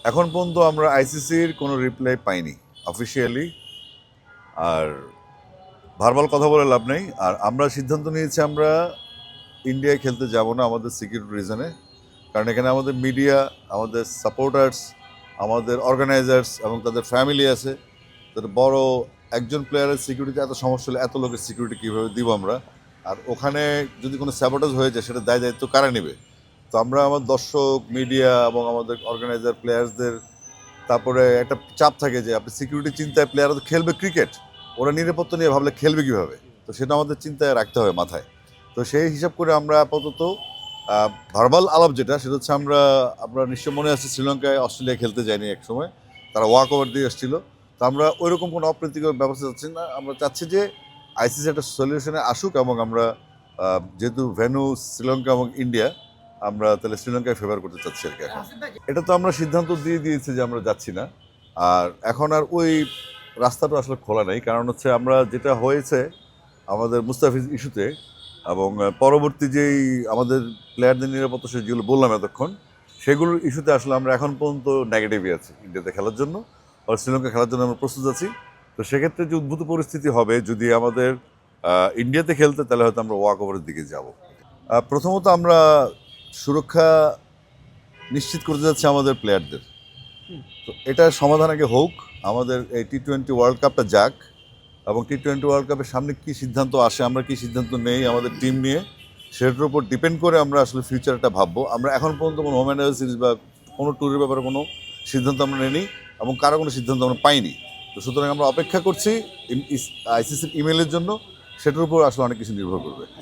এখন পর্যন্ত আমরা আইসিসির কোনো রিপ্লাই পাইনি অফিসিয়ালি। আর ভার্বাল কথা বলে লাভ নেই। আর আমরা সিদ্ধান্ত নিয়েছি আমরা ইন্ডিয়ায় খেলতে যাব না আমাদের সিকিউরিটি রিজনে। কারণ এখানে আমাদের মিডিয়া, আমাদের সাপোর্টার্স, আমাদের অর্গানাইজার্স এবং তাদের ফ্যামিলি আছে। তাদের বড় একজন প্লেয়ারের সিকিউরিটি এত সমস্যা হলে এত লোকের সিকিউরিটি কীভাবে দিব আমরা? আর ওখানে যদি কোনো স্যাবোটাজ হয়ে যায় সেটা দায়িত্ব কারা নেবে? তো আমরা আমার দর্শক, মিডিয়া এবং আমাদের অর্গানাইজার প্লেয়ার্সদের তারপরে একটা চাপ থাকে যে আপনি সিকিউরিটি চিন্তায় প্লেয়াররা তো খেলবে ক্রিকেট, ওরা নিরাপত্তা নিয়ে ভাবলে খেলবে কীভাবে? তো সেটা আমাদের চিন্তায় রাখতে হবে মাথায়। তো সেই হিসাব করে আমরা আপাতত ভার্বাল আলাপ যেটা সেটা হচ্ছে আপনার নিশ্চয় মনে আছে শ্রীলঙ্কায় অস্ট্রেলিয়া খেলতে যায়নি এক সময়, তারা ওয়াক ওভার দিয়ে এসেছিলো। তো আমরা ওইরকম কোনো অপ্রীতিকর ব্যবস্থা চাচ্ছি না। আমরা চাচ্ছি যে আইসিসি একটা সলিউশনে আসুক এবং আমরা যেহেতু ভেন্যু শ্রীলঙ্কা এবং ইন্ডিয়া, আমরা তাহলে শ্রীলঙ্কায় ফেভার করতে চাচ্ছি আর কি। এখন এটা তো আমরা সিদ্ধান্ত দিয়ে দিয়েছি যে আমরা যাচ্ছি না। আর এখন আর ওই রাস্তাটা আসলে খোলা নেই, কারণ হচ্ছে আমরা যেটা হয়েছে আমাদের মুস্তাফিজ ইস্যুতে এবং পরবর্তী যেই আমাদের প্লেয়ারদের নিরাপত্তা যেগুলো বললাম এতক্ষণ, সেগুলোর ইস্যুতে আসলে আমরা এখন পর্যন্ত নেগেটিভই আছি ইন্ডিয়াতে খেলার জন্য। আর শ্রীলঙ্কা খেলার জন্য আমরা প্রস্তুত আছি। তো সেক্ষেত্রে যে উদ্ভূত পরিস্থিতি হবে যদি আমাদের ইন্ডিয়াতে খেলতে, তাহলে হয়তো আমরা ওয়াক ওভারের দিকে যাব। প্রথমত আমরা সুরক্ষা নিশ্চিত করতে যাচ্ছি আমাদের প্লেয়ারদের। তো এটার সমাধান আগে হোক, আমাদের এই T20 ওয়ার্ল্ড কাপটা যাক এবং T20 ওয়ার্ল্ড কাপের সামনে কী সিদ্ধান্ত আসে, আমরা কী সিদ্ধান্ত নেই আমাদের টিম নিয়ে, সেটার উপর ডিপেন্ড করে আমরা আসলে ফিউচারটা ভাববো। আমরা এখন পর্যন্ত কোনো হোম অ্যান্ড সিরিজ বা কোনো ট্যুরের ব্যাপারে কোনো সিদ্ধান্ত আমরা নিইনি এবং কারো কোনো সিদ্ধান্ত আমরা পাইনি। তো সুতরাং আমরা অপেক্ষা করছি আইসিসির ইমেলের জন্য, সেটার উপর আসলে অনেক কিছু নির্ভর করবে।